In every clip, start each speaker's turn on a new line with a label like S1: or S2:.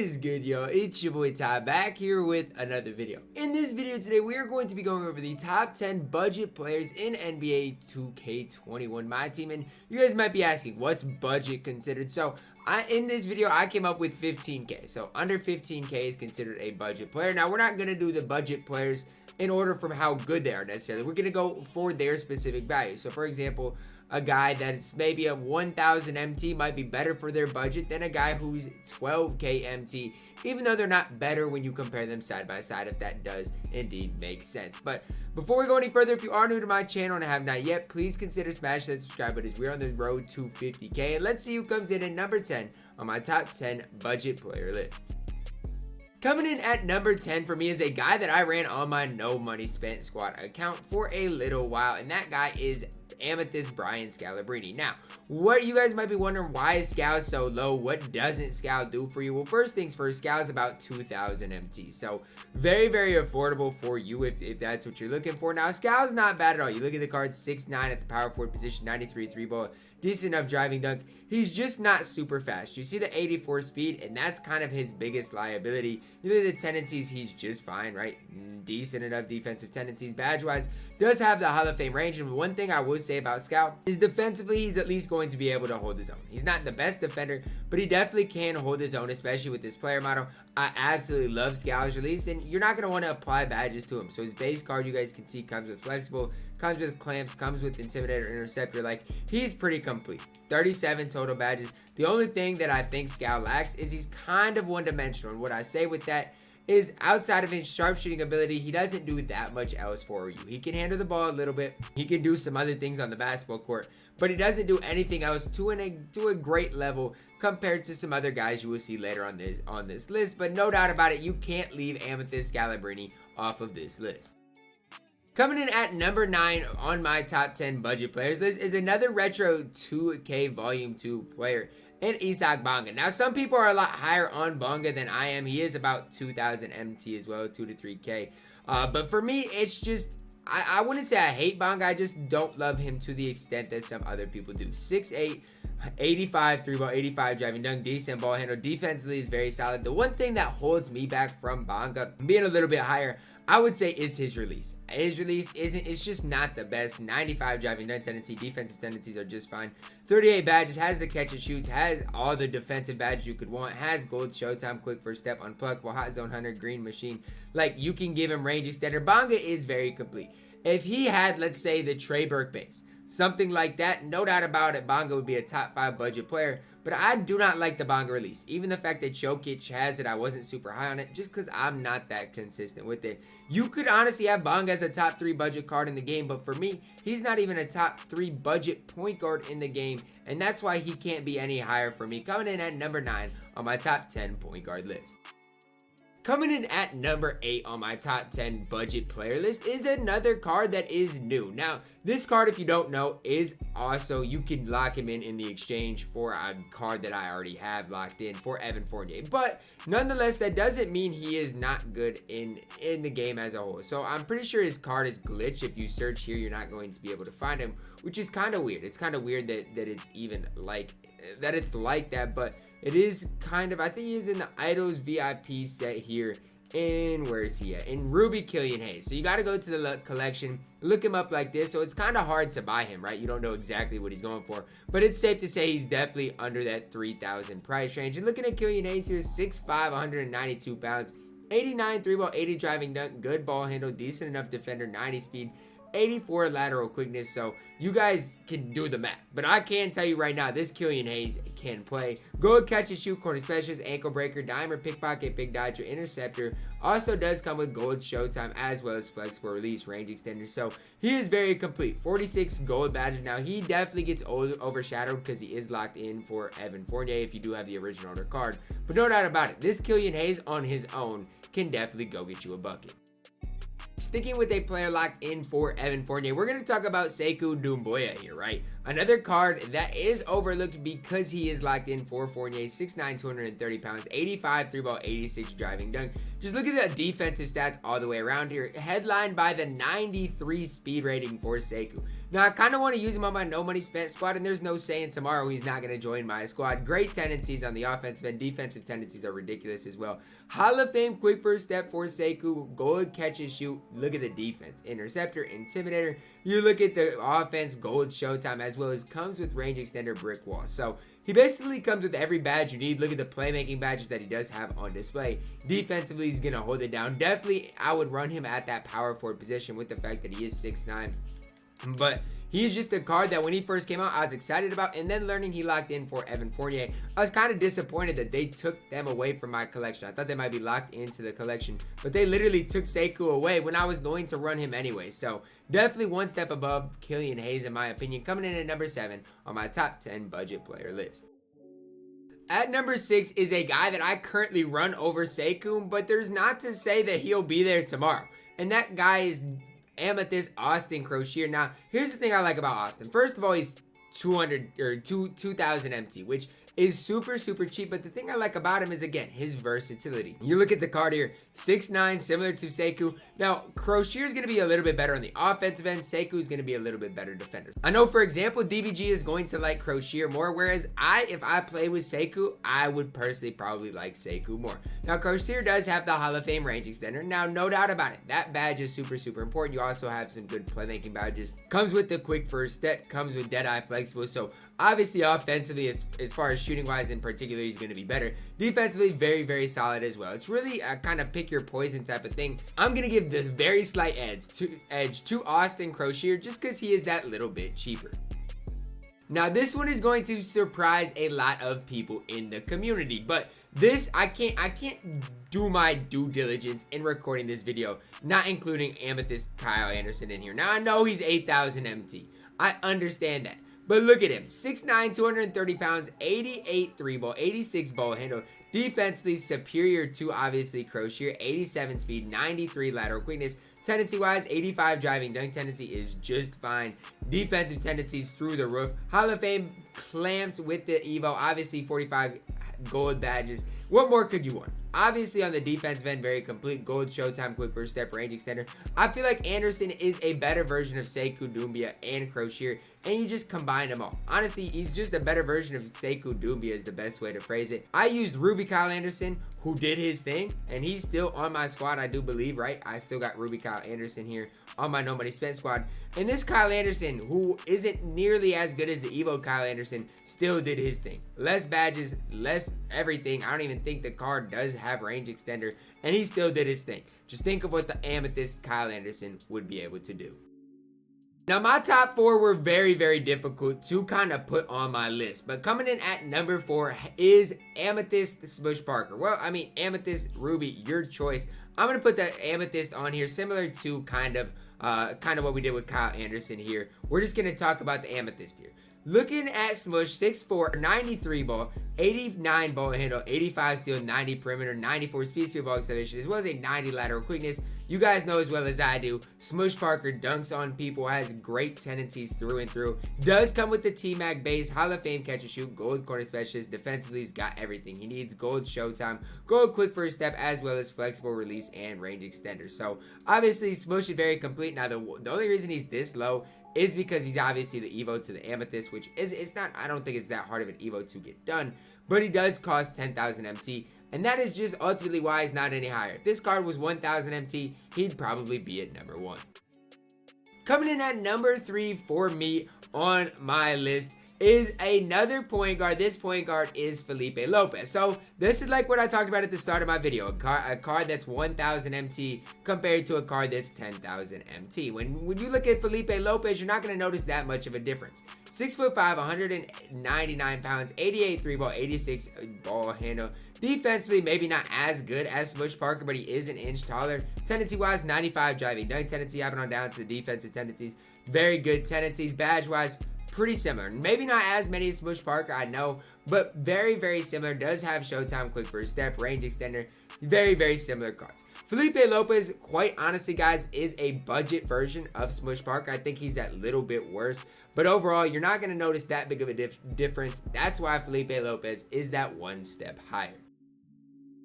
S1: is good, yo? It's your boy Ty back here with another video. In this video today, we are going to be going over the top 10 budget players in NBA 2K21 My Team. And you guys might be asking, what's budget considered? So in this video, I came up with 15K. So under 15K is considered a budget player. Now, we're not going to do the budget players in order from how good they are necessarily. We're going to go for their specific value. So for example, a guy that's maybe a 1,000 MT might be better for their budget than a guy who's 12K MT, even though they're not better when you compare them side by side, if that does indeed make sense. But before we go any further, if you are new to my channel and have not yet, please consider smashing that subscribe button as we're on the road to 50K. And let's see who comes in at number 10 on my top 10 budget player list. Coming in at number 10 for me is a guy that I ran on my no money spent squad account for a little while, and that guy is Amethyst Brian Scalabrine. Now, what you guys might be wondering, why is Scal so low? What doesn't Scal do for you? Well, first things first, Scal is about 2,000 MT, so very, very affordable for you if that's what you're looking for. Now, Scal's not bad at all. You look at the card, 6'9" at the power forward position, 93 3-ball, decent enough driving dunk. He's just not super fast. You see the 84 speed, and that's kind of his biggest liability. You look at the tendencies, he's just fine, right? Decent enough defensive tendencies. Badge-wise, does have the Hall of Fame range, and one thing I would say about Scal is defensively, he's at least going to be able to hold his own. He's not the best defender, but he definitely can hold his own, especially with this player model. I absolutely love Scal's release, and you're not going to want to apply badges to him. So his base card, you guys can see, comes with flexible, comes with clamps, comes with intimidator, interceptor. Like, he's pretty complete. 37 total badges. The only thing that I think Scal lacks is he's kind of one-dimensional, and what I say with that is outside of his sharpshooting ability, he doesn't do that much else for you. He can handle the ball a little bit. He can do some other things on the basketball court, but he doesn't do anything else to a great level compared to some other guys you will see later on this list. But no doubt about it, you can't leave Amethyst Scalabrine off of this list. Coming in at number 9 on my top 10 budget players list is another retro 2K Volume 2 player, and Isaac Bonga. Now, some people are a lot higher on Bonga than I am. He is about 2,000 MT as well, 2 to 3K. But for me, it's just, I wouldn't say I hate Bonga. I just don't love him to the extent that some other people do. 6'8", 85 3-ball, 85 driving dunk, decent ball handle. Defensively is very solid. The one thing that holds me back from Bonga being a little bit higher, I would say, is his release. His release it's just not the best. 95 driving dunk tendency, defensive tendencies are just fine. 38 badges, has the catch and shoots, has all the defensive badges you could want, has gold showtime, quick first step, unpluckable, hot zone hunter, green machine. Like, you can give him range extender. Bonga is very complete. If he had, let's say, the Trey Burke base, something like that, no doubt about it, Bonga would be a top 5 budget player. But I do not like the Bonga release. Even the fact that Jokic has it, I wasn't super high on it just because I'm not that consistent with it. You could honestly have Bonga as a top 3 budget card in the game, but for me, he's not even a top 3 budget point guard in the game, and that's why he can't be any higher for me. Coming in at number 9 on my top 10 point guard list. Coming in at number 8 on my top 10 budget player list is another card that is new. Now, this card, if you don't know, is also, you can lock him in the exchange for a card that I already have locked in for Evan Fournier. But nonetheless, that doesn't mean he is not good in the game as a whole. So I'm pretty sure his card is glitched. If you search here, you're not going to be able to find him, which is kind of weird. It's kind of weird that it's even like that. It's like that, but it is kind of, I think he's in the Idols VIP set here. And where is he at? In Ruby Killian Hayes. So you got to go to the collection, look him up like this. So it's kind of hard to buy him, right? You don't know exactly what he's going for, but it's safe to say he's definitely under that 3,000 price range. And looking at Killian Hayes here, 6'5", 192 pounds, 89 3-ball, 80 driving dunk, good ball handle, decent enough defender, 90 speed, 84 lateral quickness. So you guys can do the math, but I can tell you right now, this Killian Hayes can play. Gold catch and shoot, corner specialist, ankle breaker, dimer, pickpocket, big dodger, interceptor. Also does come with gold showtime as well as flexible release, range extender. So he is very complete. 46 gold badges. Now, he definitely gets overshadowed because he is locked in for Evan Fournier if you do have the original owner card. But no doubt about it, this Killian Hayes on his own can definitely go get you a bucket. Sticking with a player locked in for Evan Fournier, we're going to talk about Sekou Doumbouya here, right? Another card that is overlooked because he is locked in for Fournier, 6'9", 230 pounds, 85 3-ball, 86 driving dunk. Just look at the defensive stats all the way around here, headlined by the 93 speed rating for Sekou. Now, I kind of want to use him on my no money spent squad, and there's no saying tomorrow he's not going to join my squad. Great tendencies on the offensive and defensive tendencies are ridiculous as well. Hall of Fame quick first step for Sekou, gold catch and shoot. Look at the defense, interceptor, intimidator. You look at the offense, gold showtime, as well as comes with range extender, brick wall. So he basically comes with every badge you need. Look at the playmaking badges that he does have on display. Defensively, he's going to hold it down. Definitely, I would run him at that power forward position with the fact that he is 6'9". But he's just a card that when he first came out, I was excited about, and then learning he locked in for Evan Fournier, I was kind of disappointed that they took them away from my collection. I thought they might be locked into the collection, but they literally took Sekou away when I was going to run him anyway. So definitely one step above Killian Hayes in my opinion, coming in at number 7 on my top 10 budget player list. At number 6 is a guy that I currently run over Sekou, but there's not to say that he'll be there tomorrow, and that guy is Amethyst Austin Crochet. Now, here's the thing I like about Austin. First of all, he's 2000 MT, which is super cheap, but the thing I like about him is, again, his versatility. You look at the card here, 6'9", similar to Sekou. Now, Crochet is going to be a little bit better on the offensive end. Sekou is going to be a little bit better defender. I know, for example, DBG is going to like Crochet more, whereas if I play with Sekou, I would personally probably like Sekou more. Now, Crochet does have the Hall of Fame range extender. Now, no doubt about it, that badge is super important. You also have some good playmaking badges. Comes with the quick first step, comes with Deadeye flexible, so obviously offensively, as far as shooting wise in particular, he's going to be better. Defensively, very solid as well. It's really a kind of pick your poison type of thing. I'm going to give this very slight edge to Austin Crochet just because he is that little bit cheaper. Now, this one is going to surprise a lot of people in the community, but this, I can't do my due diligence in recording this video, not including Amethyst Kyle Anderson in here. Now, I know he's 8,000 MT. I understand that. But look at him, 6'9", 230 pounds, 88 3-ball, 86 ball handle. Defensively superior to, obviously, Crochet, 87 speed, 93 lateral quickness. Tendency-wise, 85 driving dunk tendency is just fine. Defensive tendencies through the roof. Hall of Fame clamps with the Evo, obviously 45 gold badges. What more could you want? Obviously, on the defensive end, very complete. Gold showtime, quick first step, range extender. I feel like Anderson is a better version of Sekou Doumbouya and Crochet, and you just combine them all. Honestly, he's just a better version of Sekou Doumbouya is the best way to phrase it. I used Ruby Kyle Anderson, who did his thing, and he's still on my squad, I do believe, right? I still got Ruby Kyle Anderson here on my No Money Spent squad. And this Kyle Anderson, who isn't nearly as good as the Evo Kyle Anderson, still did his thing. Less badges, less everything. I don't even think the card does have range extender, and he still did his thing. Just think of what the Amethyst Kyle Anderson would be able to do. Now, my top 4 were very difficult to kind of put on my list, but coming in at number 4 is Amethyst Smush Parker. Well, I mean, Amethyst, Ruby, your choice. I'm going to put the Amethyst on here, similar to kind of what we did with Kyle Anderson here. We're just going to talk about the Amethyst here. Looking at Smush, 6'4", 93 ball, 89 ball handle, 85 steal, 90 perimeter, 94 speed ball acceleration, as well as a 90 lateral quickness. You guys know as well as I do, Smush Parker dunks on people, has great tendencies through and through. Does come with the T-Mac base, Hall of Fame catch and shoot, gold corner specialist. Defensively, he's got everything. He needs gold showtime, gold quick first step, as well as flexible release and range extender. So obviously, Smush is very complete. Now, the only reason he's this low is because he's obviously the Evo to the Amethyst, which it's not, I don't think it's that hard of an Evo to get done, but he does cost 10,000 MT, and that is just ultimately why he's not any higher. If this card was 1,000 MT, he'd probably be at number 1. Coming in at number 3 for me on my list is another point guard. This point guard is Felipe Lopez. So this is like what I talked about at the start of my video. A card that's 1,000 MT compared to a card that's 10,000 MT. When you look at Felipe Lopez, you're not going to notice that much of a difference. 6'5", 199 pounds, 88 3-ball, 86 ball handle. Defensively, maybe not as good as Smush Parker, but he is an inch taller. Tendency-wise, 95 driving dunk tendency, hopping on down to the defensive tendencies. Very good tendencies. Badge-wise, pretty similar. Maybe not as many as Smush Parker, I know, but very, very similar. Does have Showtime, quick first step, range extender. Very, very similar cards. Felipe Lopez, quite honestly, guys, is a budget version of Smush Parker. I think he's that little bit worse. But overall, you're not going to notice that big of a difference. That's why Felipe Lopez is that one step higher.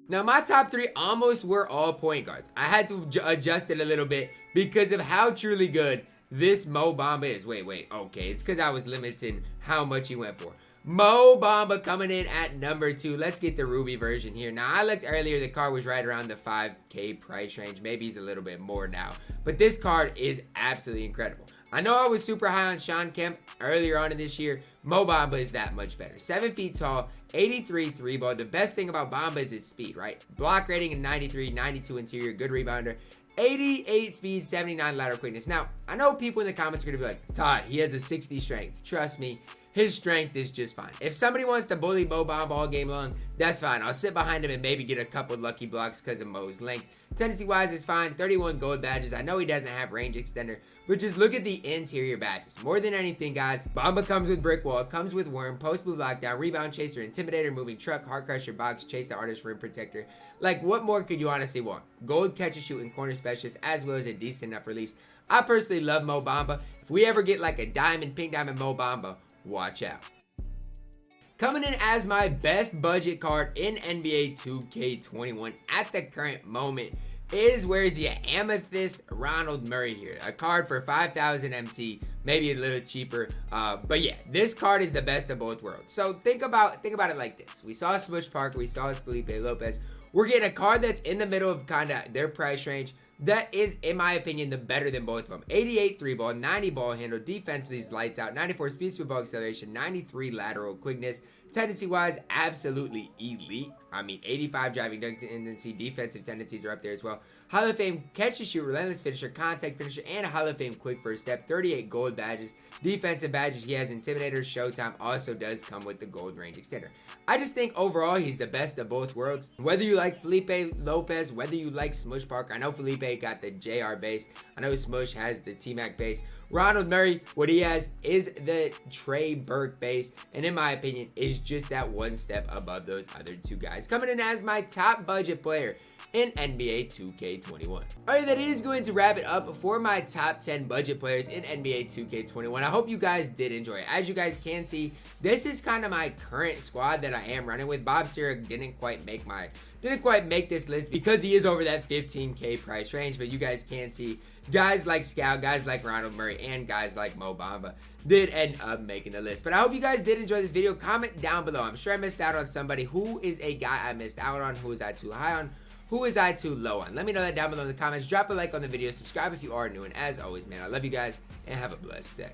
S1: Now, my top three almost were all point guards. I had to adjust it a little bit because of how truly good this Mo Bamba is. Wait. Okay, it's because I was limiting how much he went for. Mo Bamba coming in at number 2. Let's get the Ruby version here. Now, I looked earlier. The card was right around the 5K price range. Maybe he's a little bit more now. But this card is absolutely incredible. I know I was super high on Shawn Kemp earlier on in this year. Mo Bamba is that much better. 7 feet tall, 83 3-ball. The best thing about Bamba is his speed, right? Block rating in 93, 92 interior, good rebounder. 88 speed, 79 lateral quickness. Now, I know people in the comments are going to be like, Ty, he has a 60 strength. Trust me, his strength is just fine. If somebody wants to bully Mo Bamba all game long, that's fine. I'll sit behind him and maybe get a couple lucky blocks because of Mo's length. Tendency-wise is fine. 31 gold badges. I know he doesn't have range extender, but just look at the interior badges. More than anything, guys, Bamba comes with brick wall, comes with worm, post move lockdown, rebound chaser, intimidator, moving truck, heart crusher, box, chase the artist, rim protector. Like, what more could you honestly want? Gold catch and shoot and corner specialist, as well as a decent enough release. I personally love Mo Bamba. If we ever get like a diamond, pink diamond Mo Bamba, watch out. Coming in as my best budget card in NBA 2K21 at the current moment is, where is he at? Amethyst Ronald Murray here. A card for 5,000 MT, maybe a little cheaper. But yeah, this card is the best of both worlds. So think about it like this. We saw Smush Parker, we saw Felipe Lopez. We're getting a card that's in the middle of kind of their price range. That is, in my opinion, the better than both of them. 88 3-ball, 90 ball handle, defensively he's lights out, 94 speed, sweep ball acceleration, 93 lateral quickness. Tendency-wise, absolutely elite. I mean, 85 driving dunk tendency, defensive tendencies are up there as well. Hall of Fame catch and shoot, relentless finisher, contact finisher, and a Hall of Fame quick first step. 38 gold badges. Defensive badges, he has Intimidator, Showtime, also does come with the gold range extender. I just think overall he's the best of both worlds. Whether you like Felipe Lopez, whether you like Smush Parker, I know Felipe got the JR base. I know Smush has the T-Mac base. Ronald Murray, what he has is the Trey Burke base, and in my opinion, is just that one step above those other two guys. Coming in as my top budget player in NBA 2K21. Alright, that is going to wrap it up for my top 10 budget players in NBA 2K21. I hope you guys did enjoy it. As you guys can see, this is kind of my current squad that I am running with. Bob Sirek didn't quite make this list because he is over that 15K price range, but you guys can see guys like Scout, guys like Ronald Murray, and guys like Mo Bamba did end up making the list. But I hope you guys did enjoy this video. Comment down below. I'm sure I missed out on somebody. Who is a guy I missed out on? Who is I too high on? Who is I too low on? Let me know that down below in the comments. Drop a like on the video. Subscribe if you are new. And as always, man, I love you guys and have a blessed day.